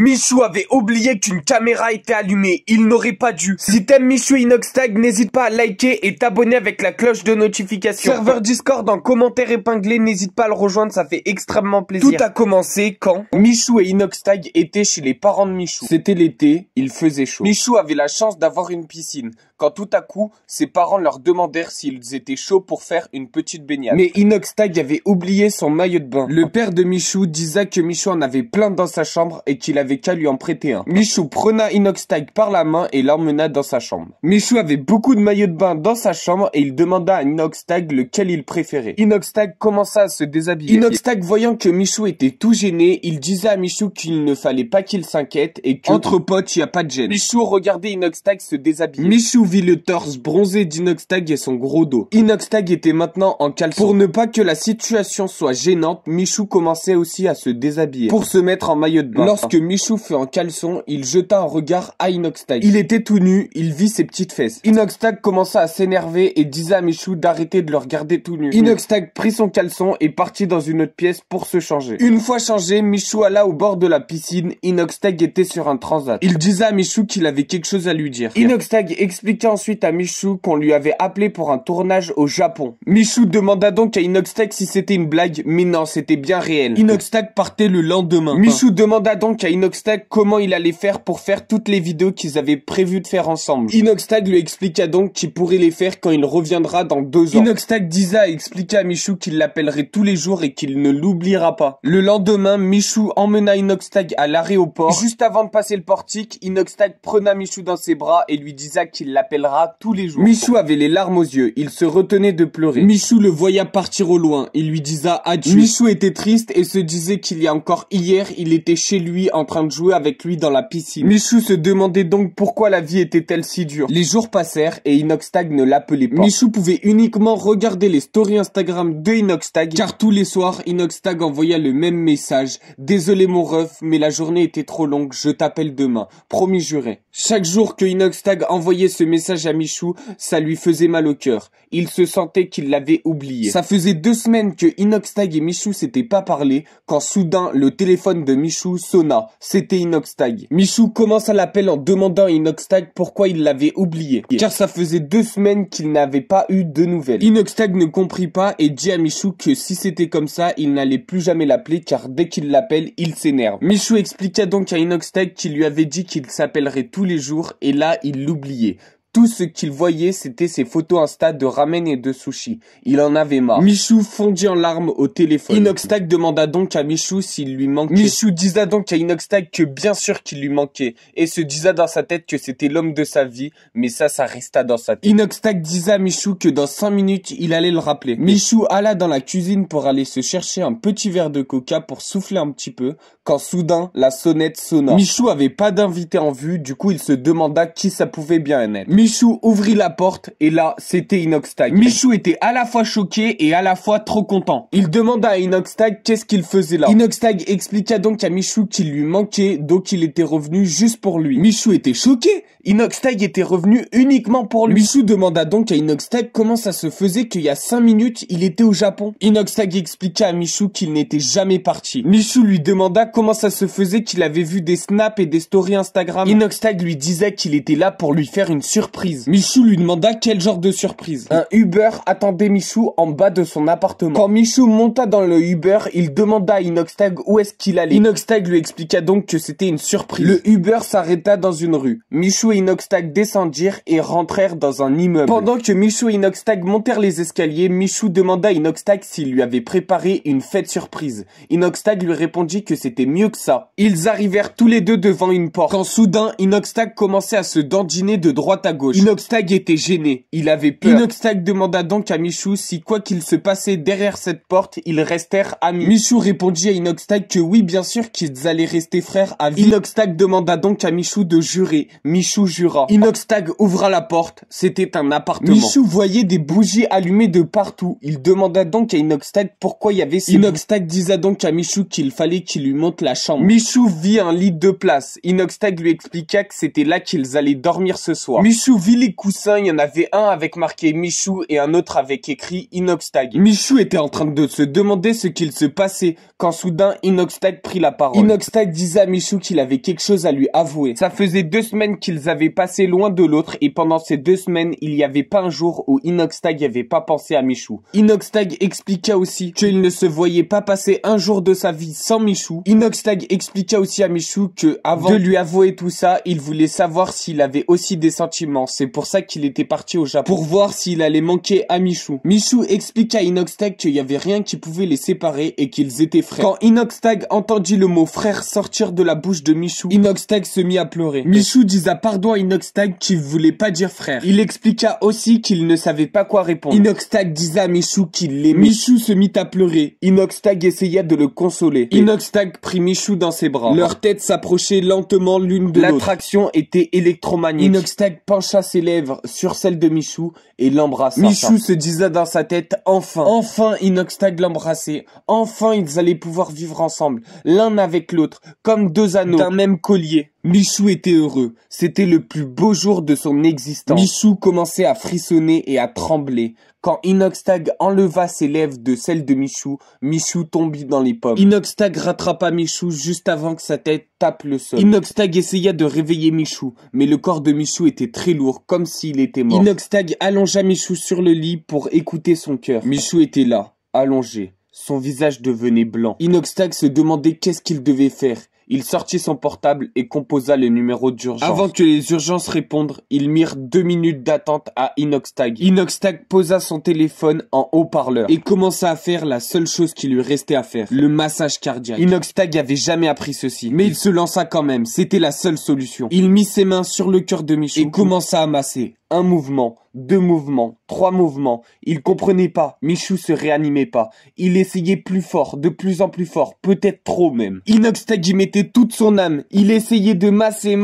Michou avait oublié qu'une caméra était allumée, il n'aurait pas dû. Si t'aimes Michou et Inoxtag, n'hésite pas à liker et t'abonner avec la cloche de notification. Serveur Discord en commentaire épinglé, n'hésite pas à le rejoindre, ça fait extrêmement plaisir. Tout a commencé quand Michou et Inoxtag étaient chez les parents de Michou. C'était l'été, il faisait chaud. Michou avait la chance d'avoir une piscine, quand tout à coup, ses parents leur demandèrent s'ils étaient chauds pour faire une petite baignade. Mais Inoxtag avait oublié son maillot de bain. Le père de Michou disait que Michou en avait plein dans sa chambre et qu'il avait qu'à lui en prêter un. Michou prenait Inoxtag par la main et l'emmena dans sa chambre. Michou avait beaucoup de maillots de bain dans sa chambre et il demanda à Inoxtag lequel il préférait. Inoxtag commença à se déshabiller. Inoxtag, voyant que Michou était tout gêné, il disait à Michou qu'il ne fallait pas qu'il s'inquiète et qu'entre potes, il n'y a pas de gêne. Michou regardait Inoxtag se déshabiller. Michou vit le torse bronzé d'Inoxtag et son gros dos. Inoxtag était maintenant en caleçon. Pour ne pas que la situation soit gênante, Michou commençait aussi à se déshabiller pour se mettre en maillot de bain. Lorsque Michou fut en caleçon, il jeta un regard à Inoxtag. Il était tout nu, il vit ses petites fesses. Inoxtag commença à s'énerver et disait à Michou d'arrêter de le regarder tout nu. Inoxtag prit son caleçon et partit dans une autre pièce pour se changer. Une fois changé, Michou alla au bord de la piscine. Inoxtag était sur un transat. Il disait à Michou qu'il avait quelque chose à lui dire. Inoxtag expliqua ensuite à Michou qu'on lui avait appelé pour un tournage au Japon. Michou demanda donc à Inoxtag si c'était une blague, mais non, c'était bien réel. Inoxtag partait le lendemain. Michou demanda donc à Inoxtag comment il allait faire pour faire toutes les vidéos qu'ils avaient prévu de faire ensemble. Inoxtag lui expliqua donc qu'il pourrait les faire quand il reviendra dans 2 ans. Inoxtag disait et expliqua à Michou qu'il l'appellerait tous les jours et qu'il ne l'oubliera pas. Le lendemain, Michou emmena Inoxtag à l'aéroport. Juste avant de passer le portique, Inoxtag prenait Michou dans ses bras et lui disait qu'il l'appellera tous les jours. Michou avait les larmes aux yeux, il se retenait de pleurer. Michou le voya partir au loin, il lui disait adieu. Michou était triste et se disait qu'il y a encore hier, il était chez lui en train de jouer avec lui dans la piscine. Michou se demandait donc pourquoi la vie était-elle si dure. Les jours passèrent et Inoxtag ne l'appelait pas. Michou pouvait uniquement regarder les stories Instagram de Inoxtag, car tous les soirs, Inoxtag envoyait le même message. Désolé mon ref, mais la journée était trop longue, je t'appelle demain. Promis juré. Chaque jour que Inoxtag envoyait ce message à Michou, ça lui faisait mal au cœur. Il se sentait qu'il l'avait oublié. Ça faisait 2 semaines que Inoxtag et Michou s'étaient pas parlé, quand soudain, le téléphone de Michou sonna. C'était Inoxtag. Michou commença l'appel en demandant à Inoxtag pourquoi il l'avait oublié, car ça faisait 2 semaines qu'il n'avait pas eu de nouvelles. Inoxtag ne comprit pas et dit à Michou que si c'était comme ça, il n'allait plus jamais l'appeler car dès qu'il l'appelle, il s'énerve. Michou expliqua donc à Inoxtag qu'il lui avait dit qu'il s'appellerait tous les jours et là, il l'oubliait. Tout ce qu'il voyait, c'était ses photos Insta de ramen et de sushi. Il en avait marre. Michou fondit en larmes au téléphone. Inoxtag demanda donc à Michou s'il lui manquait. Michou disait donc à Inoxtag que bien sûr qu'il lui manquait, et se disait dans sa tête que c'était l'homme de sa vie, mais ça resta dans sa tête. Inoxtag disait à Michou que dans 5 minutes, il allait le rappeler. Michou alla dans la cuisine pour aller se chercher un petit verre de coca pour souffler un petit peu, quand soudain, la sonnette sonna. Michou avait pas d'invité en vue, du coup il se demanda qui ça pouvait bien être. Michou ouvrit la porte et là, c'était Inoxtag. Michou était à la fois choqué et à la fois trop content. Il demanda à Inoxtag qu'est-ce qu'il faisait là. Inoxtag expliqua donc à Michou qu'il lui manquait, donc il était revenu juste pour lui. Michou était choqué. Inoxtag était revenu uniquement pour lui. Michou demanda donc à Inoxtag comment ça se faisait qu'il y a 5 minutes, il était au Japon. Inoxtag expliqua à Michou qu'il n'était jamais parti. Michou lui demanda comment ça se faisait qu'il avait vu des snaps et des stories Instagram. Inoxtag lui disait qu'il était là pour lui faire une surprise. Michou lui demanda quel genre de surprise. Un Uber attendait Michou en bas de son appartement. Quand Michou monta dans le Uber, il demanda à Inoxtag où est-ce qu'il allait. Inoxtag lui expliqua donc que c'était une surprise. Le Uber s'arrêta dans une rue. Michou et Inoxtag descendirent et rentrèrent dans un immeuble. Pendant que Michou et Inoxtag montèrent les escaliers, Michou demanda à Inoxtag s'il lui avait préparé une fête surprise. Inoxtag lui répondit que c'était mieux que ça. Ils arrivèrent tous les deux devant une porte. Quand soudain, Inoxtag commençait à se dandiner de droite à gauche. Inoxtag était gêné. Il avait peur. Inoxtag demanda donc à Michou si quoi qu'il se passait derrière cette porte, ils restèrent amis. Michou répondit à Inoxtag que oui, bien sûr qu'ils allaient rester frères à vie. Inoxtag demanda donc à Michou de jurer. Michou jura. Inoxtag ouvra la porte. C'était un appartement. Michou voyait des bougies allumées de partout. Il demanda donc à Inoxtag pourquoi il y avait ces Inoxtag disait donc à Michou qu'il fallait qu'il lui montre la chambre. Michou vit un lit de place. Inoxtag lui expliqua que c'était là qu'ils allaient dormir ce soir. Michou Michou vit les coussins, il y en avait un avec marqué Michou et un autre avec écrit Inoxtag. Michou était en train de se demander ce qu'il se passait quand soudain Inoxtag prit la parole. Inoxtag disait à Michou qu'il avait quelque chose à lui avouer. Ça faisait 2 semaines qu'ils avaient passé loin de l'autre et pendant ces 2 semaines, il n'y avait pas un jour où Inoxtag n'avait pas pensé à Michou. Inoxtag expliqua aussi qu'il ne se voyait pas passer un jour de sa vie sans Michou. Inoxtag expliqua aussi à Michou que avant de lui avouer tout ça, il voulait savoir s'il avait aussi des sentiments. C'est pour ça qu'il était parti au Japon, pour voir s'il allait manquer à Michou. Michou expliqua à Inoxtag qu'il y avait rien qui pouvait les séparer et qu'ils étaient frères. Quand Inoxtag entendit le mot frère sortir de la bouche de Michou, Inoxtag se mit à pleurer. Michou disait pardon à Inoxtag qui voulait pas dire frère. Il expliqua aussi qu'il ne savait pas quoi répondre. Inoxtag disait à Michou qu'il l'aimait. Michou se mit à pleurer. Inoxtag essaya de le consoler. Inoxtag prit Michou dans ses bras. Leurs têtes s'approchaient lentement l'une de l'autre. L'attraction était électromagnétique. Inoxtag pencha ses lèvres sur celles de Michou et l'embrassa. Michou se disait dans sa tête enfin Inoxtag l'embrassait. Enfin ils allaient pouvoir vivre ensemble, l'un avec l'autre, comme 2 anneaux d'un même collier. Michou était heureux. C'était le plus beau jour de son existence. Michou commençait à frissonner et à trembler. Quand Inoxtag enleva ses lèvres de celles de Michou, Michou tombit dans les pommes. Inoxtag rattrapa Michou juste avant que sa tête tape le sol. Inoxtag essaya de réveiller Michou, mais le corps de Michou était très lourd, comme s'il était mort. Inoxtag allongea Michou sur le lit pour écouter son cœur. Michou était là, allongé. Son visage devenait blanc. Inoxtag se demandait qu'est-ce qu'il devait faire. Il sortit son portable et composa le numéro d'urgence. Avant que les urgences répondent, ils mirent 2 minutes d'attente à Inoxtag. Inoxtag posa son téléphone en haut-parleur et commença à faire la seule chose qui lui restait à faire, le massage cardiaque. Inoxtag avait jamais appris ceci, mais il se lança quand même, c'était la seule solution. Il mit ses mains sur le cœur de Michou et commença à masser. 1 mouvement, 2 mouvements, 3 mouvements. Il comprenait pas. Michou se réanimait pas. Il essayait plus fort, de plus en plus fort, peut-être trop même. Inoxtag y mettait toute son âme. Il essayait de masser.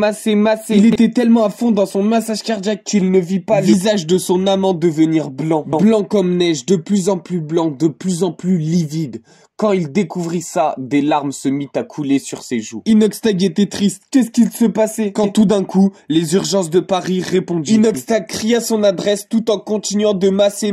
Il était tellement à fond dans son massage cardiaque qu'il ne vit pas le visage de son amant devenir blanc. Blanc comme neige, de plus en plus blanc, de plus en plus livide. Quand il découvrit ça, des larmes se mirent à couler sur ses joues. Inoxtag était triste. Qu'est-ce qu'il se passait? Quand tout d'un coup, les urgences de Paris répondirent. Inoxtag cria son adresse tout en continuant de masser.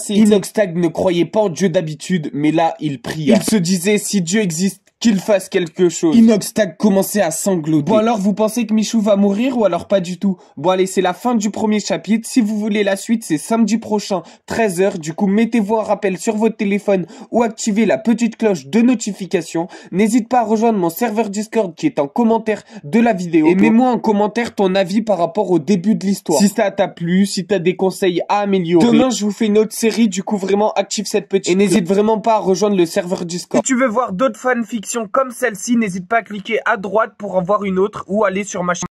Inoxtag ne croyait pas en Dieu d'habitude, mais là, il pria. Il se disait, si Dieu existe, qu'il fasse quelque chose. Inoxtag commençait à sangloter. Bon alors, vous pensez que Michou va mourir ou alors pas du tout? Bon allez, c'est la fin du premier chapitre. Si vous voulez la suite, c'est samedi prochain, 13 h. Du coup, mettez-vous un rappel sur votre téléphone ou activez la petite cloche de notification. N'hésite pas à rejoindre mon serveur Discord qui est en commentaire de la vidéo. Et mets-moi en commentaire ton avis par rapport au début de l'histoire. Si ça t'a plu, si t'as des conseils à améliorer. Demain, je vous fais une autre série, du coup vraiment active cette petite. Et n'hésite vraiment pas à rejoindre le serveur Discord. Si tu veux voir d'autres fanfictions comme celle-ci, n'hésite pas à cliquer à droite pour en voir une autre ou aller sur ma chaîne.